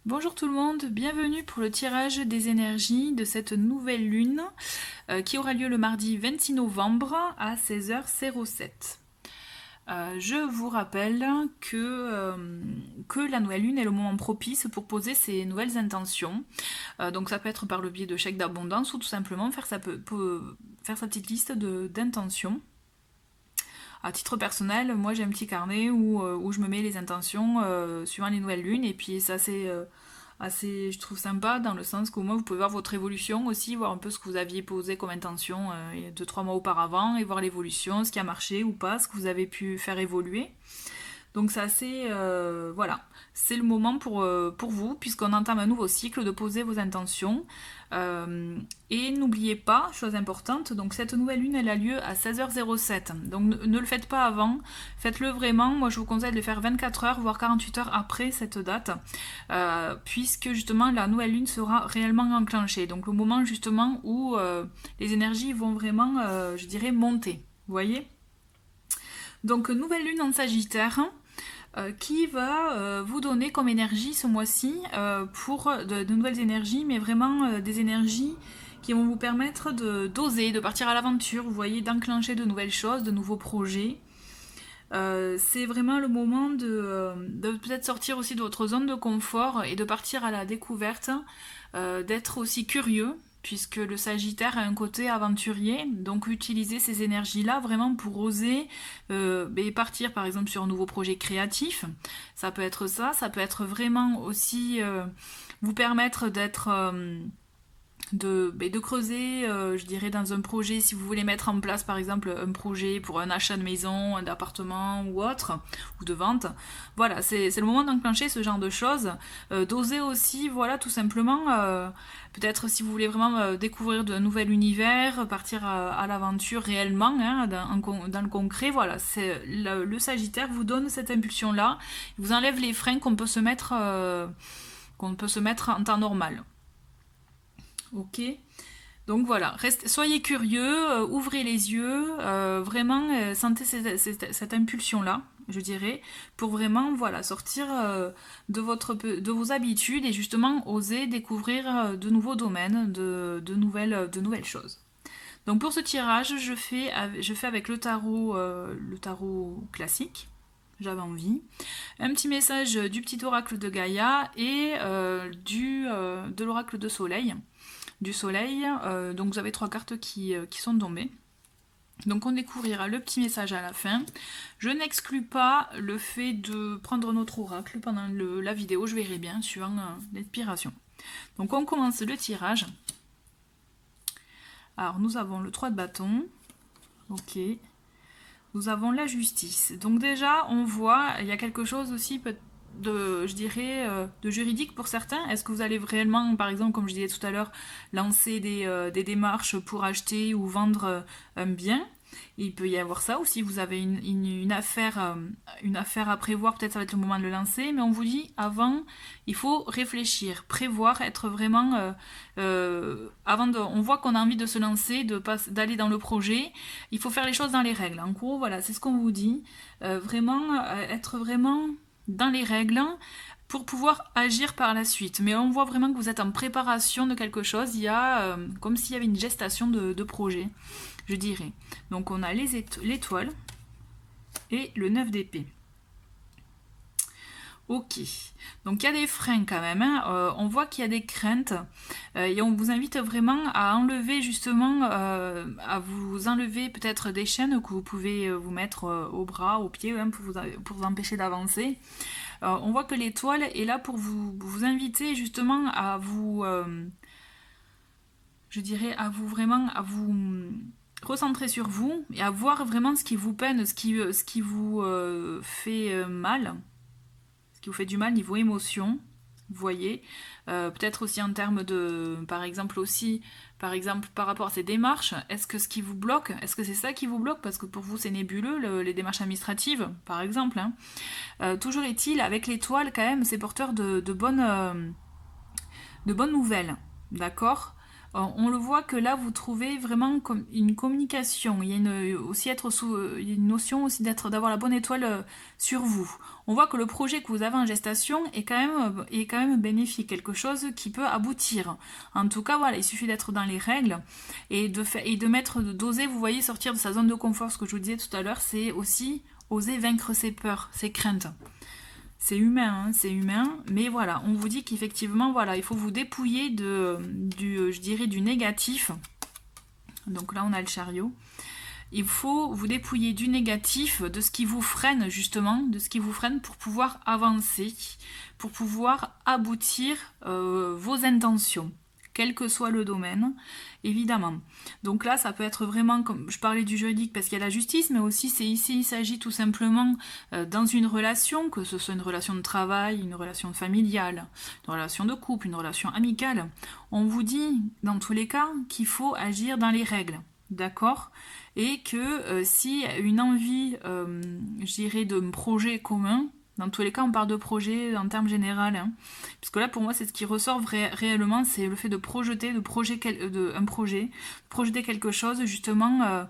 Bonjour tout le monde, bienvenue pour le tirage des énergies de cette nouvelle lune qui aura lieu le mardi 26 novembre à 16h07. Je vous rappelle que la nouvelle lune est le moment propice pour poser ses nouvelles intentions. Donc ça peut être par le biais de chèques d'abondance ou tout simplement faire faire sa petite liste d'intentions. À titre personnel, moi j'ai un petit carnet où je me mets les intentions suivant les nouvelles lunes et puis ça c'est assez, je trouve sympa dans le sens qu'au moins vous pouvez voir votre évolution aussi, voir un peu ce que vous aviez posé comme intention 2-3 mois auparavant et voir l'évolution, ce qui a marché ou pas, ce que vous avez pu faire évoluer. Donc c'est assez, voilà, c'est le moment pour vous, puisqu'on entame un nouveau cycle, de poser vos intentions. Et n'oubliez pas, chose importante, donc cette nouvelle lune, elle a lieu à 16h07. Donc ne le faites pas avant, faites-le vraiment. Moi, je vous conseille de le faire 24 heures, voire 48 heures après cette date, puisque justement la nouvelle lune sera réellement enclenchée. Donc le moment justement où les énergies vont vraiment, je dirais, monter. Vous voyez? Donc nouvelle lune en Sagittaire qui va vous donner comme énergie ce mois-ci pour de nouvelles énergies, mais vraiment des énergies qui vont vous permettre d'oser, de partir à l'aventure, vous voyez, d'enclencher de nouvelles choses, de nouveaux projets. C'est vraiment le moment de peut-être sortir aussi de votre zone de confort et de partir à la découverte, d'être aussi curieux, puisque le Sagittaire a un côté aventurier, donc utiliser ces énergies-là vraiment pour oser partir par exemple sur un nouveau projet créatif. Ça peut être ça peut être vraiment aussi vous permettre de creuser, je dirais, dans un projet, si vous voulez mettre en place par exemple un projet pour un achat de maison, d'appartement ou autre, ou de vente. Voilà, c'est le moment d'enclencher ce genre de choses, d'oser aussi, voilà, tout simplement, peut-être si vous voulez vraiment découvrir de nouvel univers, partir à l'aventure réellement, hein, dans le concret, voilà, le Sagittaire vous donne cette impulsion-là, il vous enlève les freins qu'on peut se mettre en temps normal. Ok. Donc voilà, soyez curieux, ouvrez les yeux, vraiment sentez cette impulsion-là, je dirais, pour vraiment voilà sortir de vos habitudes et justement oser découvrir de nouveaux domaines, de nouvelles choses. Donc pour ce tirage, je fais avec le tarot classique. J'avais envie. Un petit message du petit oracle de Gaïa et de l'oracle de Soleil du soleil. Donc vous avez trois cartes qui sont tombées. Donc on découvrira le petit message à la fin. Je n'exclus pas le fait de prendre notre oracle pendant la vidéo, je verrai bien, suivant l'inspiration. Donc on commence le tirage. Alors nous avons le 3 de bâton. Ok. Nous avons la justice. Donc déjà, on voit, il y a quelque chose aussi je dirais, de juridique pour certains. Est-ce que vous allez réellement, par exemple, comme je disais tout à l'heure, lancer des démarches pour acheter ou vendre un bien? Il peut y avoir ça, ou si vous avez une affaire à prévoir, peut-être ça va être le moment de le lancer, mais on vous dit avant, il faut réfléchir, prévoir, être vraiment on voit qu'on a envie de se lancer, d'aller dans le projet, il faut faire les choses dans les règles. En gros, voilà, c'est ce qu'on vous dit. Être vraiment dans les règles pour pouvoir agir par la suite. Mais on voit vraiment que vous êtes en préparation de quelque chose. Il y a comme s'il y avait une gestation de projet, je dirais. Donc on a l'étoile et le 9 d'épée. Ok, donc il y a des freins quand même, hein. On voit qu'il y a des craintes et on vous invite vraiment à enlever justement, à vous enlever peut-être des chaînes que vous pouvez vous mettre au bras, aux pieds, hein, pour vous empêcher d'avancer. On voit que l'étoile est là pour vous inviter justement à vous, je dirais, à vous recentrer sur vous et à voir vraiment ce qui vous peine, ce qui vous fait mal, ce qui vous fait du mal niveau émotion, vous voyez. Peut-être aussi en termes de, par exemple par rapport à ces démarches, est-ce que ce qui vous bloque, est-ce que c'est ça qui vous bloque, parce que pour vous c'est nébuleux, les démarches administratives, par exemple, hein. Toujours est-il, avec l'étoile, quand même, c'est porteur de bonnes nouvelles, d'accord. on le voit que là, vous trouvez vraiment comme une communication. Il y a il y a une notion aussi d'avoir la bonne étoile sur vous. On voit que le projet que vous avez en gestation est quand même bénéfique, quelque chose qui peut aboutir. En tout cas, voilà, il suffit d'être dans les règles et d'oser, vous voyez, sortir de sa zone de confort. Ce que je vous disais tout à l'heure, c'est aussi oser vaincre ses peurs, ses craintes. C'est humain, hein, c'est humain, mais voilà, on vous dit qu'effectivement, voilà, il faut vous dépouiller je dirais, du négatif. Donc là, on a le chariot. Il faut vous dépouiller du négatif, de ce qui vous freine, justement, de ce qui vous freine pour pouvoir avancer, pour pouvoir aboutir vos intentions, quel que soit le domaine, évidemment. Donc là, ça peut être vraiment, comme je parlais du juridique parce qu'il y a la justice, mais aussi ici, il s'agit tout simplement dans une relation, que ce soit une relation de travail, une relation familiale, une relation de couple, une relation amicale. On vous dit, dans tous les cas, qu'il faut agir dans les règles, d'accord ? Et que si une envie, je dirais, de projet commun, dans tous les cas, on parle de projet en termes généraux, hein. Puisque là, pour moi, c'est ce qui ressort réellement, c'est le fait de projeter, un projet, de projeter quelque chose, justement,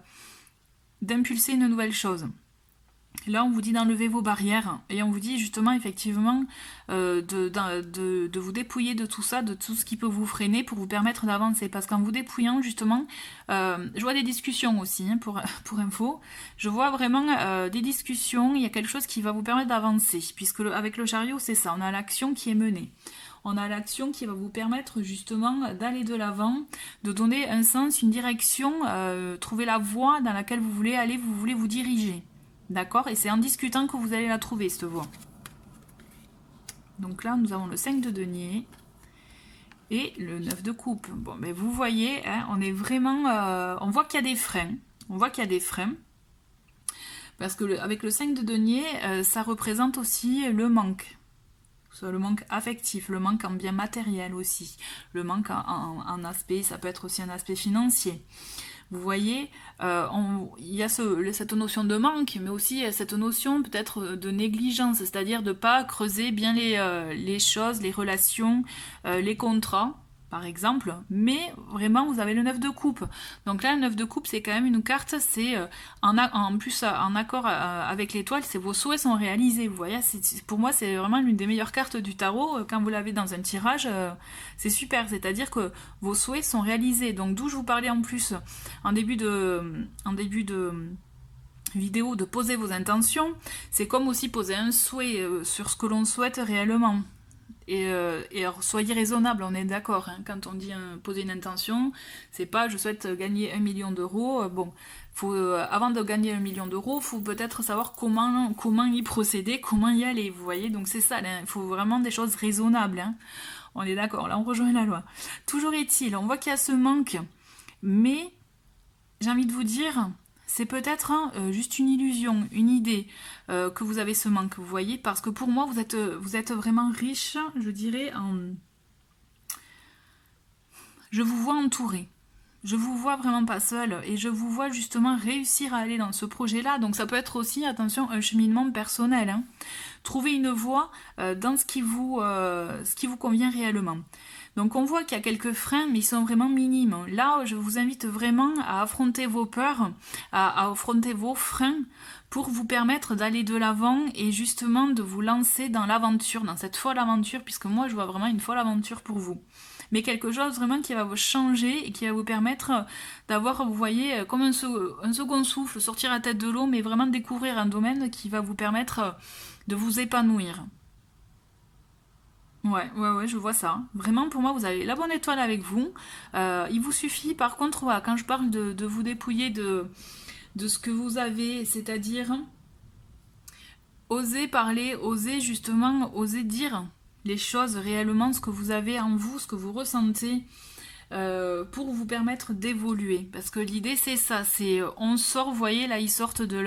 d'impulser une nouvelle chose. Là, on vous dit d'enlever vos barrières et on vous dit justement, effectivement, de vous dépouiller de tout ça, de tout ce qui peut vous freiner pour vous permettre d'avancer. Parce qu'en vous dépouillant, justement, je vois des discussions aussi, hein, pour info. Je vois vraiment des discussions, il y a quelque chose qui va vous permettre d'avancer. Puisque avec le chariot, c'est ça, on a l'action qui est menée. On a l'action qui va vous permettre justement d'aller de l'avant, de donner un sens, une direction, trouver la voie dans laquelle vous voulez aller, vous voulez vous diriger. D'accord? Et c'est en discutant que vous allez la trouver, cette voie. Donc là, nous avons le 5 de denier et le 9 de coupe. Bon, mais vous voyez, hein, on est vraiment... on voit qu'il y a des freins. On voit qu'il y a des freins. Parce que avec le 5 de denier, ça représente aussi le manque. Le manque affectif, le manque en bien matériel aussi. Le manque en aspect, ça peut être aussi un aspect financier. Vous voyez, il y a cette notion de manque, mais aussi cette notion peut-être de négligence, c'est-à-dire de ne pas creuser bien les choses, les relations, les contrats, par exemple. Mais vraiment, vous avez le 9 de coupe. Donc là, le 9 de coupe, c'est quand même une carte, c'est en plus en accord avec l'étoile, c'est vos souhaits sont réalisés. Vous voyez, pour moi, c'est vraiment l'une des meilleures cartes du tarot. Quand vous l'avez dans un tirage, c'est super. C'est-à-dire que vos souhaits sont réalisés. Donc d'où je vous parlais en plus en début de vidéo de poser vos intentions. C'est comme aussi poser un souhait sur ce que l'on souhaite réellement. Et alors, soyez raisonnable, on est d'accord, hein, quand on dit poser une intention, c'est pas je souhaite gagner 1 million d'euros, bon, avant de gagner 1 million d'euros, il faut peut-être savoir comment y procéder, comment y aller, vous voyez, donc c'est ça, il faut vraiment des choses raisonnables, hein. On est d'accord, là on rejoint la loi. Toujours est-il, on voit qu'il y a ce manque, mais j'ai envie de vous dire... C'est peut-être juste une illusion, une idée que vous avez ce manque, vous voyez, parce que pour moi, vous êtes vraiment riche, je dirais, je vous vois entouré. Je vous vois vraiment pas seul et je vous vois justement réussir à aller dans ce projet-là. Donc ça peut être aussi, attention, un cheminement personnel, hein. Trouver une voie dans ce qui vous convient réellement. Donc on voit qu'il y a quelques freins, mais ils sont vraiment minimes. Là, je vous invite vraiment à affronter vos peurs, à affronter vos freins pour vous permettre d'aller de l'avant et justement de vous lancer dans l'aventure, dans cette folle aventure, puisque moi je vois vraiment une folle aventure pour vous. Mais quelque chose vraiment qui va vous changer et qui va vous permettre d'avoir, vous voyez, comme un second souffle, sortir la tête de l'eau, mais vraiment découvrir un domaine qui va vous permettre de vous épanouir. Ouais, je vois ça. Vraiment, pour moi, vous avez la bonne étoile avec vous. Il vous suffit, par contre, voilà, quand je parle de vous dépouiller de ce que vous avez, c'est-à-dire oser parler, oser dire les choses réellement, ce que vous avez en vous, ce que vous ressentez, pour vous permettre d'évoluer. Parce que l'idée, c'est ça, c'est on sort, vous voyez, là, ils sortent de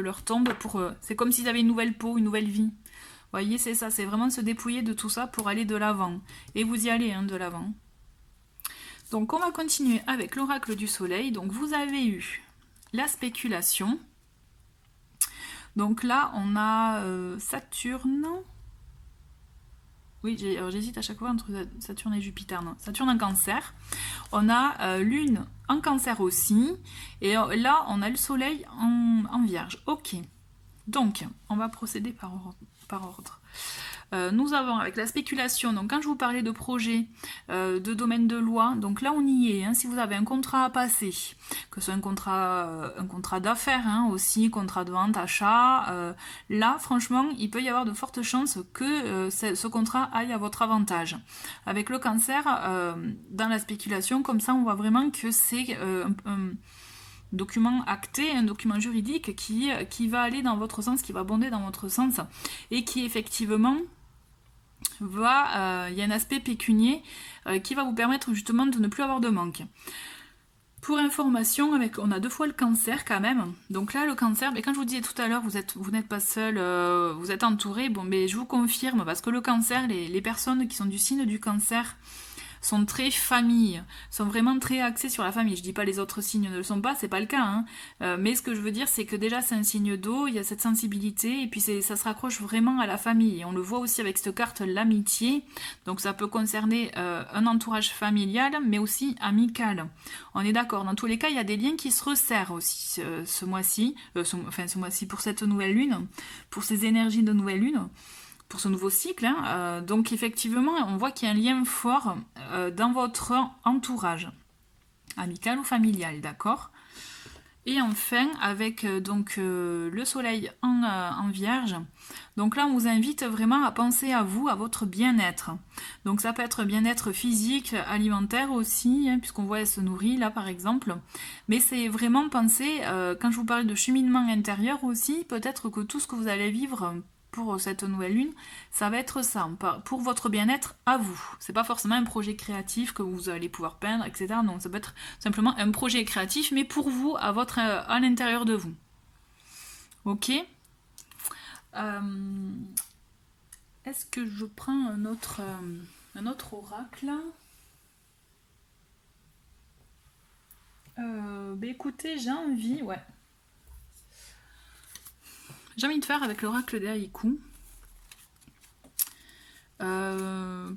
leur tombe pour... c'est comme s'ils avaient une nouvelle peau, une nouvelle vie. Vous voyez, c'est ça, c'est vraiment se dépouiller de tout ça pour aller de l'avant. Et vous y allez, hein, de l'avant. Donc, on va continuer avec l'oracle du soleil. Donc, vous avez eu la spéculation. Donc là, on a Saturne. Oui, j'hésite à chaque fois entre Saturne et Jupiter. Non, Saturne en Cancer. On a Lune en Cancer aussi. Et là, on a le Soleil en Vierge. Ok. Donc, on va procéder par ordre. Nous avons avec la spéculation, donc quand je vous parlais de projet, de domaine de loi, donc là on y est, hein, si vous avez un contrat à passer, que ce soit un contrat d'affaires hein, aussi, contrat de vente, achat, là franchement il peut y avoir de fortes chances que ce contrat aille à votre avantage. Avec le Cancer, dans la spéculation, comme ça on voit vraiment que c'est un document acté, un document juridique qui va aller dans votre sens, qui va bonder dans votre sens et qui effectivement il y a un aspect pécunier qui va vous permettre justement de ne plus avoir de manque. Pour information, on a 2 fois le Cancer quand même. Donc là, le Cancer, mais quand je vous disais tout à l'heure, vous n'êtes pas seul, vous êtes entouré. Bon, mais je vous confirme parce que le Cancer, les personnes qui sont du signe du Cancer sont très famille, sont vraiment très axés sur la famille. Je dis pas les autres signes ne le sont pas, c'est pas le cas. Hein. Mais ce que je veux dire, c'est que déjà c'est un signe d'eau, il y a cette sensibilité, et puis ça se raccroche vraiment à la famille. Et on le voit aussi avec cette carte, l'amitié. Donc ça peut concerner un entourage familial, mais aussi amical. On est d'accord. Dans tous les cas, il y a des liens qui se resserrent aussi ce mois-ci, ce mois-ci pour cette nouvelle lune, pour ces énergies de nouvelle lune. Pour ce nouveau cycle. Hein. Donc effectivement, on voit qu'il y a un lien fort dans votre entourage, amical ou familial, d'accord? Et enfin, avec le soleil en Vierge, donc là on vous invite vraiment à penser à vous, à votre bien-être. Donc ça peut être bien-être physique, alimentaire aussi, hein, puisqu'on voit elle se nourrit là par exemple. Mais c'est vraiment penser, quand je vous parle de cheminement intérieur aussi, peut-être que tout ce que vous allez vivre pour cette nouvelle lune, ça va être ça, pour votre bien-être à vous. C'est pas forcément un projet créatif que vous allez pouvoir peindre, etc. Non, ça peut être simplement un projet créatif, mais pour vous, à l'intérieur de vous. Ok. Est-ce que je prends un autre oracle? Écoutez, j'ai envie de faire avec l'oracle des haïkus.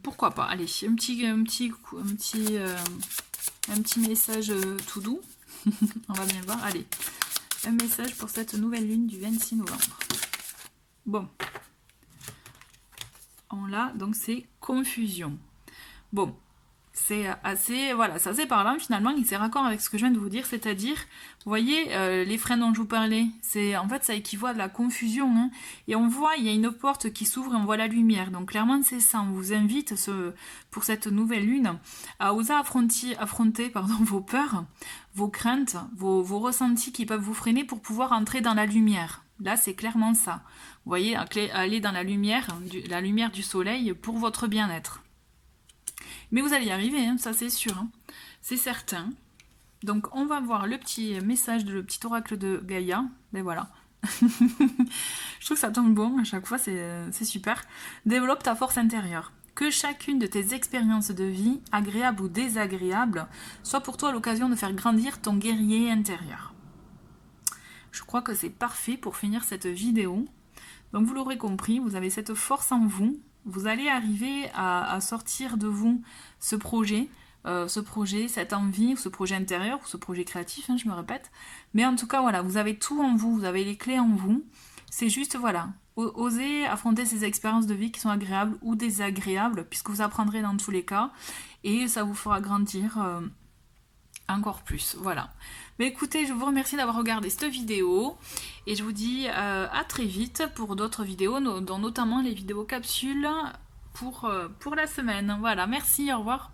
Pourquoi pas? Allez, un petit message tout doux. On va bien voir. Allez, un message pour cette nouvelle lune du 26 novembre. Bon. On l'a, donc c'est confusion. Bon. C'est assez parlant finalement, il s'est raccord avec ce que je viens de vous dire, c'est-à-dire, vous voyez, les freins dont je vous parlais, en fait ça équivaut à de la confusion, hein, et on voit, il y a une porte qui s'ouvre et on voit la lumière, donc clairement c'est ça, on vous invite pour cette nouvelle lune à oser affronter vos peurs, vos craintes, vos ressentis qui peuvent vous freiner pour pouvoir entrer dans la lumière. Là c'est clairement ça, vous voyez, aller dans la lumière du soleil pour votre bien-être. Mais vous allez y arriver, hein, ça c'est sûr, hein. C'est certain. Donc on va voir le petit message le petit oracle de Gaïa. Ben voilà. Je trouve que ça tombe bon à chaque fois, c'est super. Développe ta force intérieure. Que chacune de tes expériences de vie, agréables ou désagréables, soit pour toi l'occasion de faire grandir ton guerrier intérieur. Je crois que c'est parfait pour finir cette vidéo. Donc vous l'aurez compris, vous avez cette force en vous. Vous allez arriver à sortir de vous ce projet, cette envie, ce projet intérieur, ou ce projet créatif, hein, je me répète. Mais en tout cas, voilà, vous avez tout en vous, vous avez les clés en vous. C'est juste, voilà, osez affronter ces expériences de vie qui sont agréables ou désagréables, puisque vous apprendrez dans tous les cas, et ça vous fera grandir encore plus, voilà. Mais écoutez, je vous remercie d'avoir regardé cette vidéo et je vous dis à très vite pour d'autres vidéos, dont notamment les vidéos capsules pour la semaine. Voilà, merci, au revoir.